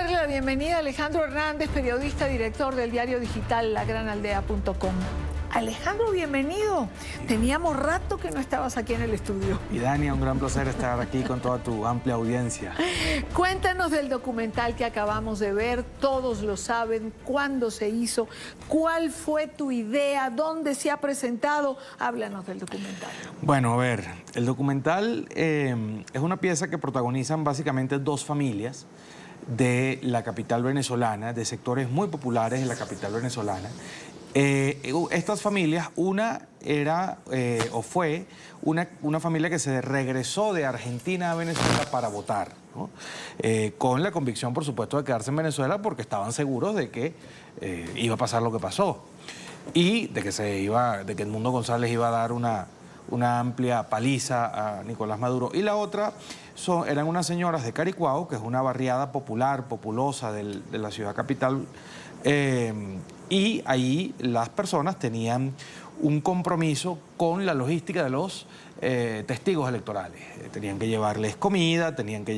darle la bienvenida a Alejandro Hernández, periodista, director del diario digital lagranaldea.com. Alejandro, bienvenido. Teníamos rato que no estabas aquí en el estudio. Y Dania, un gran placer estar aquí con toda tu amplia audiencia. Cuéntanos del documental que acabamos de ver, todos lo saben, cuándo se hizo, cuál fue tu idea, dónde se ha presentado. Háblanos del documental. Bueno, a ver, el documental es una pieza que protagonizan básicamente dos familias de la capital venezolana, de sectores muy populares de la capital venezolana. Estas familias, una era o fue una familia que se regresó de Argentina a Venezuela para votar, ¿no? Con la convicción, por supuesto, de quedarse en Venezuela porque estaban seguros de que iba a pasar lo que pasó y de que Edmundo González iba a dar una amplia paliza a Nicolás Maduro. Y la otra eran unas señoras de Caricuao, que es una barriada popular, populosa de la ciudad capital. Y ahí las personas tenían un compromiso con la logística de los testigos electorales. Tenían que llevarles comida, tenían que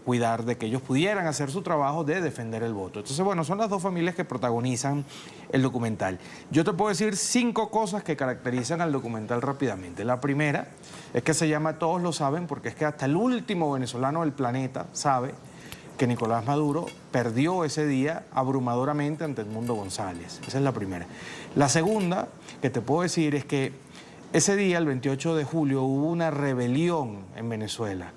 cuidar de que ellos pudieran hacer su trabajo de defender el voto. Entonces, bueno, son las dos familias que protagonizan el documental. Yo te puedo decir 5 cosas que caracterizan al documental rápidamente. La primera es que se llama Todos lo saben, porque es que hasta el último venezolano del planeta sabe que Nicolás Maduro perdió ese día abrumadoramente ante Edmundo González. Esa es la primera. La segunda que te puedo decir es que ese día, el 28 de julio, hubo una rebelión en Venezuela.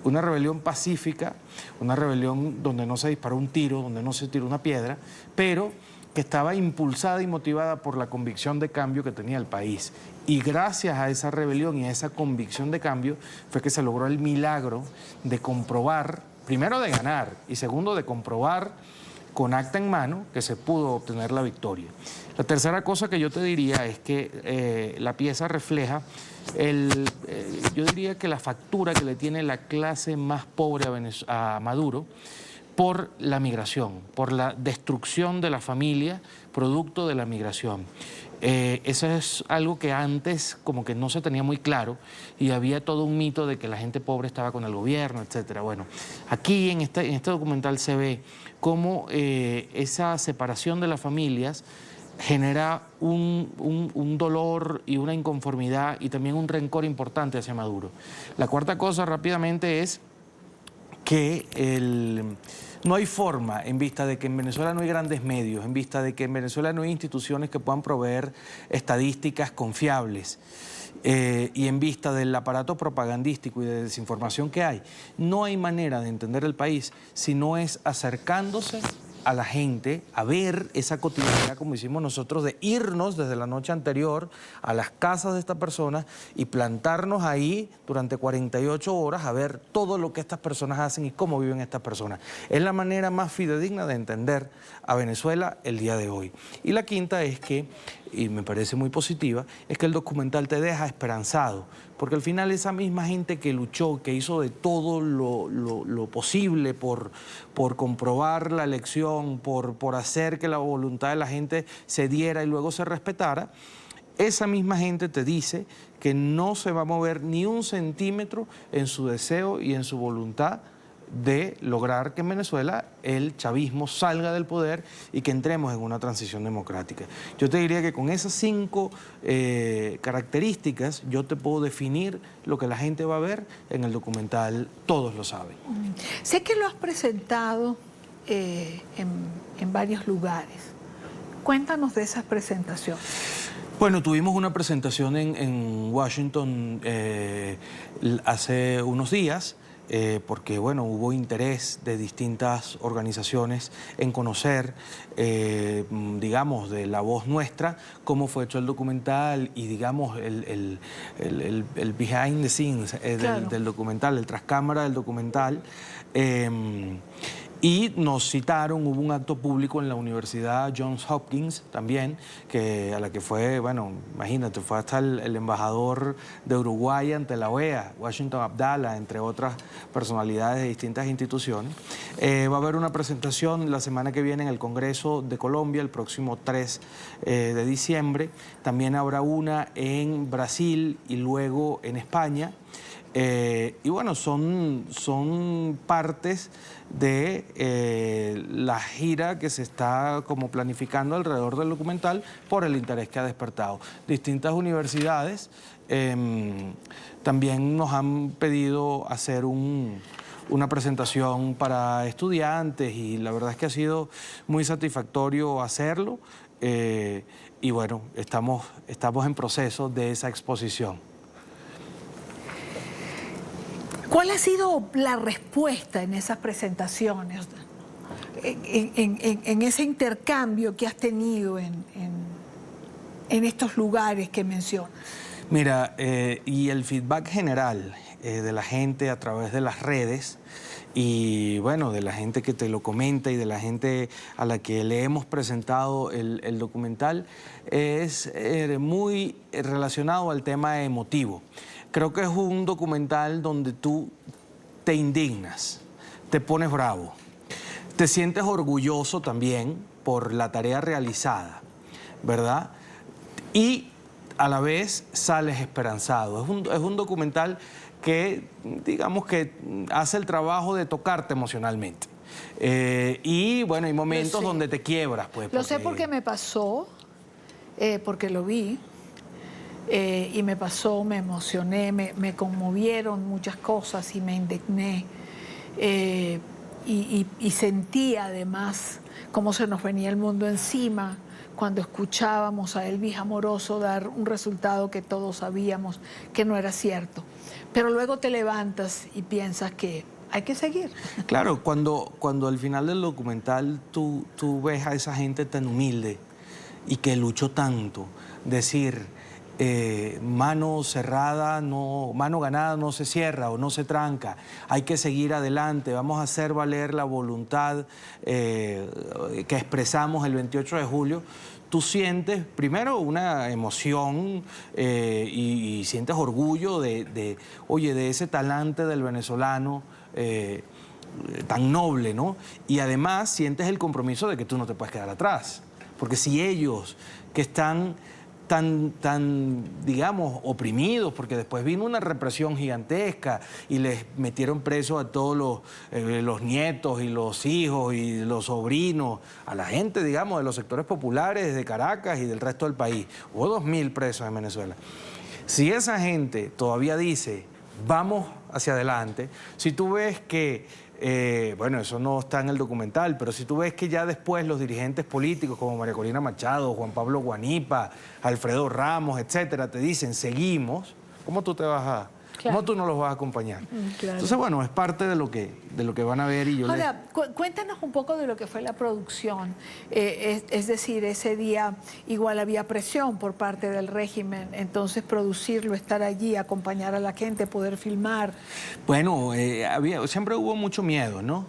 Una rebelión pacífica, una rebelión donde no se disparó un tiro, donde no se tiró una piedra, pero que estaba impulsada y motivada por la convicción de cambio que tenía el país. Y gracias a esa rebelión y a esa convicción de cambio fue que se logró el milagro de comprobar, primero de ganar y segundo de comprobar con acta en mano que se pudo obtener la victoria. La tercera cosa que yo te diría es que la pieza refleja, yo diría que la factura que le tiene la clase más pobre a Maduro por la migración, por la destrucción de la familia producto de la migración. Eso es algo que antes como que no se tenía muy claro y había todo un mito de que la gente pobre estaba con el gobierno, etcétera. Bueno, aquí en este documental se ve cómo esa separación de las familias genera un dolor y una inconformidad y también un rencor importante hacia Maduro. La cuarta cosa rápidamente es que no hay forma, en vista de que en Venezuela no hay grandes medios, en vista de que en Venezuela no hay instituciones que puedan proveer estadísticas confiables y en vista del aparato propagandístico y de desinformación que hay, no hay manera de entender el país si no es acercándose a la gente, a ver esa cotidianidad como hicimos nosotros, de irnos desde la noche anterior a las casas de estas personas y plantarnos ahí durante 48 horas a ver todo lo que estas personas hacen y cómo viven estas personas. Es la manera más fidedigna de entender a Venezuela el día de hoy. Y la quinta es que, y me parece muy positiva, es que el documental te deja esperanzado, porque al final esa misma gente que luchó, que hizo de todo lo posible por comprobar la elección, por hacer que la voluntad de la gente se diera y luego se respetara, esa misma gente te dice que no se va a mover ni un centímetro en su deseo y en su voluntad de lograr que en Venezuela el chavismo salga del poder y que entremos en una transición democrática. Yo te diría que con esas 5 características yo te puedo definir lo que la gente va a ver en el documental Todos lo saben. Sé que lo has presentado en varios lugares. Cuéntanos de esas presentaciones. Bueno, tuvimos una presentación en Washington hace unos días, porque bueno, hubo interés de distintas organizaciones en conocer, digamos, de la voz nuestra, cómo fue hecho el documental y, digamos, el behind the scenes Claro. del documental, el trascámara del documental. Y nos citaron, hubo un acto público en la Universidad Johns Hopkins también, a la que fue, bueno, imagínate, fue hasta el embajador de Uruguay ante la OEA, Washington Abdallah, entre otras personalidades de distintas instituciones. Va a haber una presentación la semana que viene en el Congreso de Colombia, el próximo 3 de diciembre. También habrá una en Brasil y luego en España. Y bueno, son partes de la gira que se está como planificando alrededor del documental por el interés que ha despertado. Distintas universidades también nos han pedido hacer una presentación para estudiantes y la verdad es que ha sido muy satisfactorio hacerlo. Y bueno, estamos en proceso de esa exposición. ¿Cuál ha sido la respuesta en esas presentaciones, en ese intercambio que has tenido en estos lugares que mencionas? Mira, y el feedback general de la gente a través de las redes y bueno, de la gente que te lo comenta y de la gente a la que le hemos presentado el documental es muy relacionado al tema emotivo. Creo que es un documental donde tú te indignas, te pones bravo, te sientes orgulloso también por la tarea realizada, ¿verdad? Y a la vez sales esperanzado. Es un documental que, digamos que hace el trabajo de tocarte emocionalmente. Y bueno, hay momentos donde te quiebras, pues. Lo sé porque me pasó, porque lo vi. Y me pasó, me emocioné, me conmovieron muchas cosas y me indigné. Y sentí además cómo se nos venía el mundo encima cuando escuchábamos a Elvis Amoroso dar un resultado que todos sabíamos que no era cierto. Pero luego te levantas y piensas que hay que seguir. Claro, cuando al final del documental tú ves a esa gente tan humilde y que luchó tanto, decir... mano cerrada, mano ganada no se cierra o no se tranca, hay que seguir adelante, vamos a hacer valer la voluntad que expresamos el 28 de julio. Tú sientes primero una emoción y sientes orgullo oye, de ese talante del venezolano tan noble, ¿no? Y además sientes el compromiso de que tú no te puedes quedar atrás, porque si ellos que están tan, digamos, oprimidos, porque después vino una represión gigantesca y les metieron presos a todos los nietos y los hijos y los sobrinos, a la gente, digamos, de los sectores populares de Caracas y del resto del país. Hubo 2000 presos en Venezuela. Si esa gente todavía dice, vamos hacia adelante, si tú ves que bueno, eso no está en el documental, pero si tú ves que ya después los dirigentes políticos como María Corina Machado, Juan Pablo Guanipa, Alfredo Ramos, etcétera, te dicen seguimos, ¿cómo tú te vas a...? Claro. ¿Cómo tú no los vas a acompañar? Claro. Entonces, bueno, es parte de lo que van a ver y yo Ahora, cuéntanos un poco de lo que fue la producción. Es decir, ese día igual había presión por parte del régimen, entonces producirlo, estar allí, acompañar a la gente, poder filmar. Bueno, siempre hubo mucho miedo, ¿no?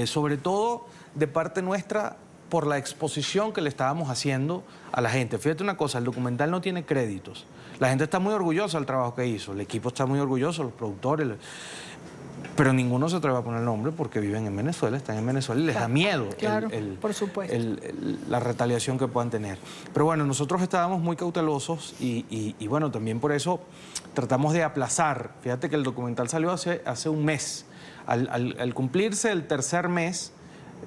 Sobre todo de parte nuestra por la exposición que le estábamos haciendo a la gente. Fíjate una cosa, el documental no tiene créditos. La gente está muy orgullosa del trabajo que hizo, el equipo está muy orgulloso, los productores, pero ninguno se atreve a poner nombre porque viven en Venezuela, están en Venezuela y les da miedo por supuesto. la retaliación que puedan tener. Pero bueno, nosotros estábamos muy cautelosos y bueno, también por eso tratamos de aplazar. Fíjate que el documental salió hace un mes. Al cumplirse el tercer mes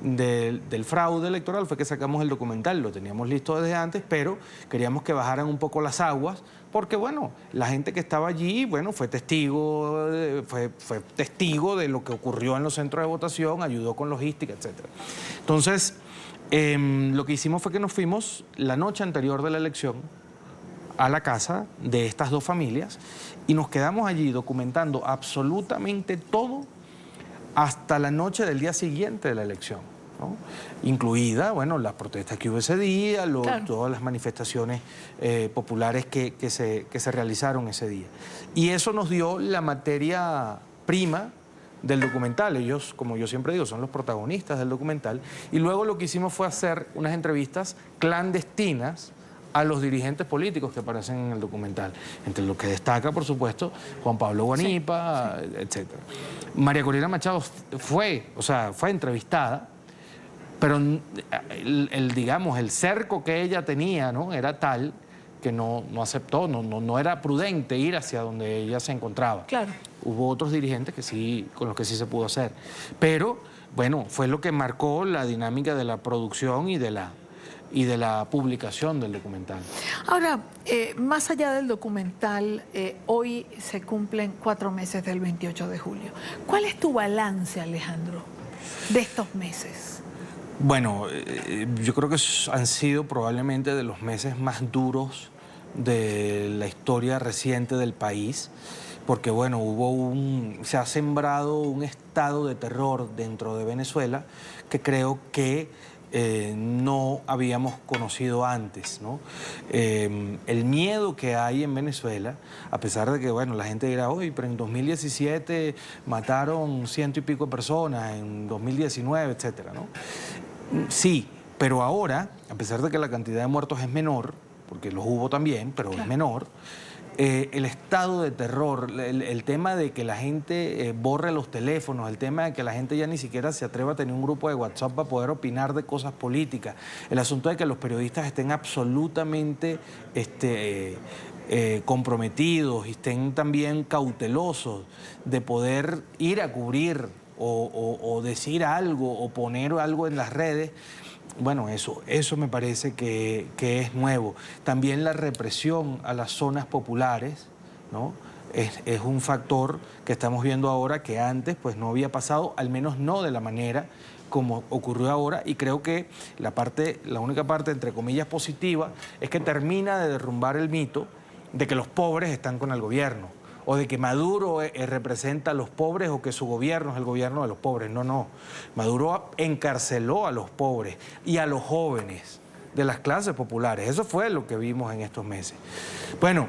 del fraude electoral fue que sacamos el documental, lo teníamos listo desde antes, pero queríamos que bajaran un poco las aguas, porque bueno, la gente que estaba allí, bueno, fue testigo de lo que ocurrió en los centros de votación, ayudó con logística, etc. Entonces, lo que hicimos fue que nos fuimos la noche anterior de la elección a la casa de estas dos familias y nos quedamos allí documentando absolutamente todo hasta la noche del día siguiente de la elección, ¿no? Incluida, bueno, las protestas que hubo ese día, claro, todas las manifestaciones populares que se realizaron ese día. Y eso nos dio la materia prima del documental. Ellos, como yo siempre digo, son los protagonistas del documental. Y luego lo que hicimos fue hacer unas entrevistas clandestinas a los dirigentes políticos que aparecen en el documental, entre los que destaca, por supuesto, Juan Pablo Guanipa, etc. María Corina Machado fue entrevistada, pero digamos, el cerco que ella tenía, ¿no?, era tal que no aceptó, no era prudente ir hacia donde ella se encontraba. Claro. Hubo otros dirigentes que sí, con los que sí se pudo hacer. Pero, bueno, fue lo que marcó la dinámica de la producción y de la publicación del documental. Ahora, más allá del documental, hoy se cumplen 4 meses del 28 de julio. ¿Cuál es tu balance, Alejandro, de estos meses? Bueno, yo creo que han sido probablemente de los meses más duros de la historia reciente del país, porque bueno, se ha sembrado un estado de terror dentro de Venezuela que creo que no habíamos conocido antes, ¿no? El miedo que hay en Venezuela, a pesar de que, bueno, la gente dirá, oye, pero en 2017 mataron 100 y pico de personas, en 2019, etcétera, ¿no? Sí, pero ahora, a pesar de que la cantidad de muertos es menor, porque los hubo también, pero es menor, el estado de terror, el tema de que la gente borre los teléfonos, el tema de que la gente ya ni siquiera se atreva a tener un grupo de WhatsApp para poder opinar de cosas políticas, el asunto de que los periodistas estén absolutamente comprometidos y estén también cautelosos de poder ir a cubrir o decir algo o poner algo en las redes. Bueno, eso me parece que es nuevo. También la represión a las zonas populares, ¿no? Es un factor que estamos viendo ahora que antes pues no había pasado, al menos no de la manera como ocurrió ahora, y creo que la única parte, entre comillas, positiva es que termina de derrumbar el mito de que los pobres están con el gobierno, o de que Maduro representa a los pobres o que su gobierno es el gobierno de los pobres. No. Maduro encarceló a los pobres y a los jóvenes de las clases populares. Eso fue lo que vimos en estos meses. Bueno,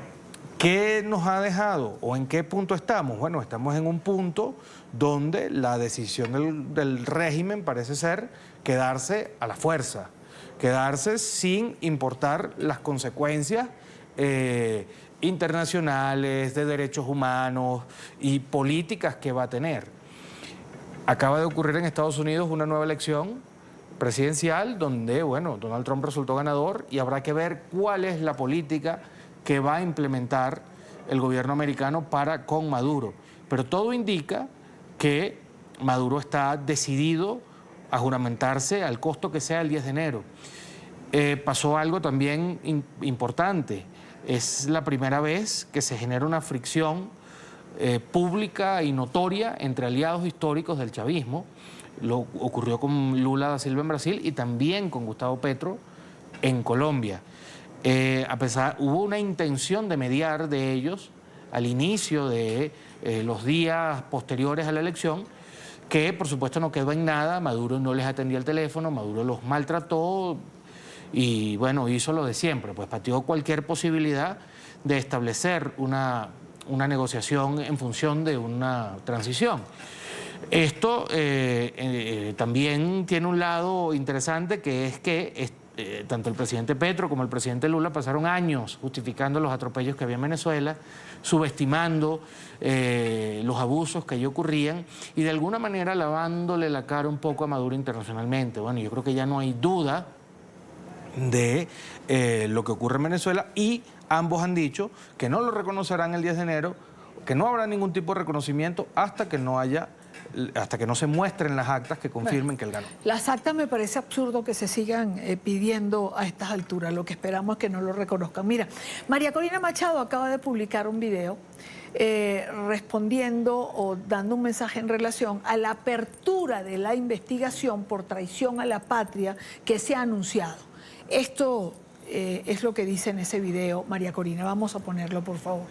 ¿qué nos ha dejado o en qué punto estamos? Bueno, estamos en un punto donde la decisión del régimen parece ser quedarse a la fuerza, quedarse sin importar las consecuencias internacionales, de derechos humanos y políticas que va a tener. Acaba de ocurrir en Estados Unidos una nueva elección presidencial donde, bueno, Donald Trump resultó ganador y habrá que ver cuál es la política que va a implementar el gobierno americano con Maduro. Pero todo indica que Maduro está decidido a juramentarse al costo que sea el 10 de enero. Pasó algo también importante. Es la primera vez que se genera una fricción pública y notoria entre aliados históricos del chavismo. Lo ocurrió con Lula da Silva en Brasil y también con Gustavo Petro en Colombia. Hubo una intención de mediar de ellos al inicio de los días posteriores a la elección, que por supuesto no quedó en nada. Maduro no les atendía el teléfono, Maduro los maltrató, y bueno, hizo lo de siempre, pues pateó cualquier posibilidad de establecer una negociación en función de una transición. Esto también tiene un lado interesante, que es que tanto el presidente Petro como el presidente Lula pasaron años justificando los atropellos que había en Venezuela, subestimando los abusos que allí ocurrían y de alguna manera lavándole la cara un poco a Maduro internacionalmente. Bueno, yo creo que ya no hay duda de lo que ocurre en Venezuela, y ambos han dicho que no lo reconocerán el 10 de enero, que no habrá ningún tipo de reconocimiento hasta que no se muestren las actas que confirmen que él ganó. Las actas me parece absurdo que se sigan pidiendo a estas alturas. Lo que esperamos es que no lo reconozcan. Mira, María Corina Machado acaba de publicar un video respondiendo o dando un mensaje en relación a la apertura de la investigación por traición a la patria que se ha anunciado. Esto es lo que dice en ese video, María Corina. Vamos a ponerlo, por favor.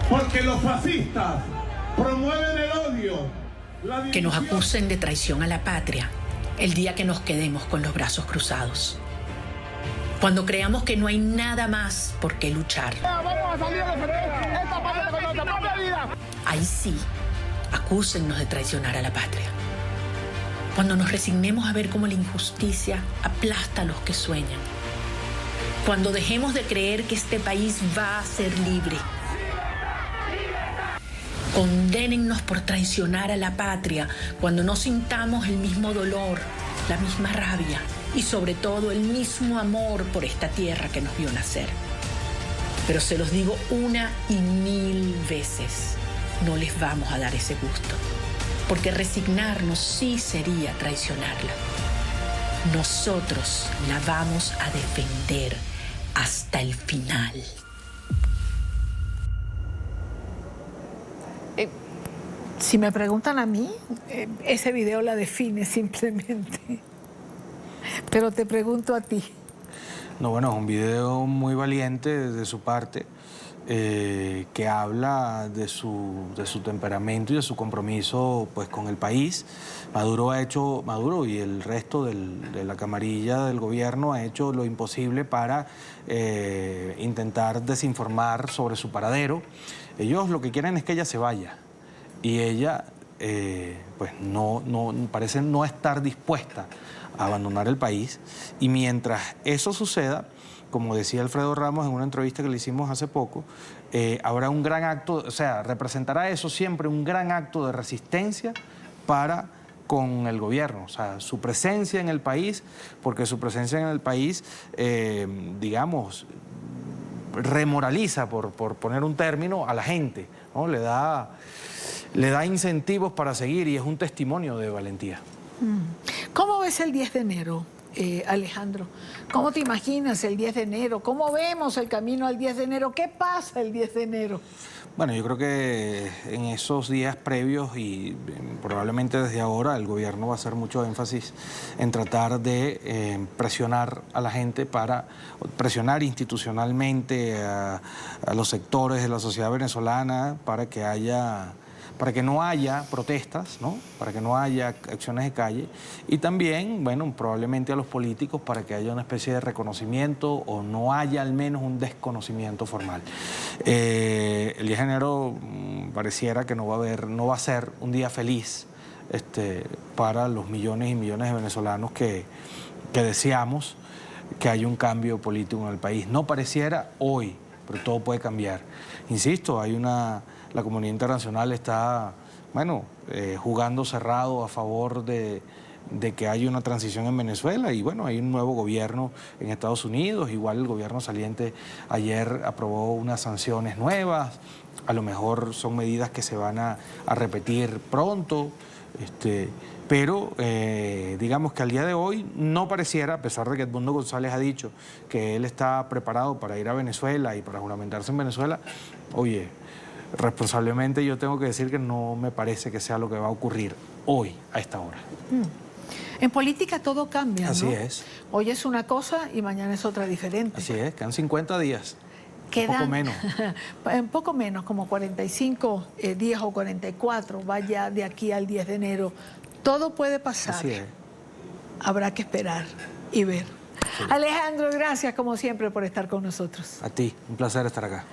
Porque los fascistas promueven el odio. Que nos acusen de traición a la patria el día que nos quedemos con los brazos cruzados. Cuando creamos que no hay nada más por qué luchar. Ahí sí, acúsennos de traicionar a la patria. Cuando nos resignemos a ver cómo la injusticia aplasta a los que sueñan. Cuando dejemos de creer que este país va a ser libre. Condénennos por traicionar a la patria cuando no sintamos el mismo dolor, la misma rabia y sobre todo el mismo amor por esta tierra que nos vio nacer. Pero se los digo una y mil veces, no les vamos a dar ese gusto, porque resignarnos sí sería traicionarla. Nosotros la vamos a defender hasta el final. Si me preguntan a mí, ese video la define simplemente. Pero te pregunto a ti. No, bueno, es un video muy valiente de su parte, que habla de su temperamento y de su compromiso pues, con el país. Maduro y el resto de la camarilla del gobierno ha hecho lo imposible para intentar desinformar sobre su paradero. Ellos lo que quieren es que ella se vaya. Y ella, pues parece no estar dispuesta a abandonar el país. Y mientras eso suceda, como decía Alfredo Ramos en una entrevista que le hicimos hace poco, habrá un gran acto, o sea, representará eso siempre un gran acto de resistencia para con el gobierno, o sea, su presencia en el país, porque su presencia en el país, digamos, remoraliza, por poner un término, a la gente, ¿no? Le da incentivos para seguir y es un testimonio de valentía. ¿Cómo ves el 10 de enero, Alejandro? ¿Cómo te imaginas el 10 de enero? ¿Cómo vemos el camino al 10 de enero? ¿Qué pasa el 10 de enero? Bueno, yo creo que en esos días previos y probablemente desde ahora el gobierno va a hacer mucho énfasis en tratar de presionar a la gente presionar institucionalmente a los sectores de la sociedad venezolana para que no haya protestas, ¿no? Para que no haya acciones de calle y también, bueno, probablemente a los políticos para que haya una especie de reconocimiento o no haya al menos un desconocimiento formal. El 10 de enero pareciera que no va a ser un día feliz para los millones y millones de venezolanos que deseamos que haya un cambio político en el país. No pareciera hoy, pero todo puede cambiar. Insisto, la comunidad internacional está, bueno, jugando cerrado a favor de que haya una transición en Venezuela y, bueno, hay un nuevo gobierno en Estados Unidos. Igual el gobierno saliente ayer aprobó unas sanciones nuevas. A lo mejor son medidas que se van a repetir pronto. Pero digamos que al día de hoy no pareciera, a pesar de que Edmundo González ha dicho que él está preparado para ir a Venezuela y para juramentarse en Venezuela, oye, responsablemente yo tengo que decir que no me parece que sea lo que va a ocurrir hoy, a esta hora. En política todo cambia, ¿no? Así es. Hoy es una cosa y mañana es otra diferente. Así es, quedan 50 días. Quedan, poco menos. En poco menos, como 45 días o 44, vaya de aquí al 10 de enero. Todo puede pasar. Así es. Habrá que esperar y ver. Sí. Alejandro, gracias como siempre por estar con nosotros. A ti, un placer estar acá.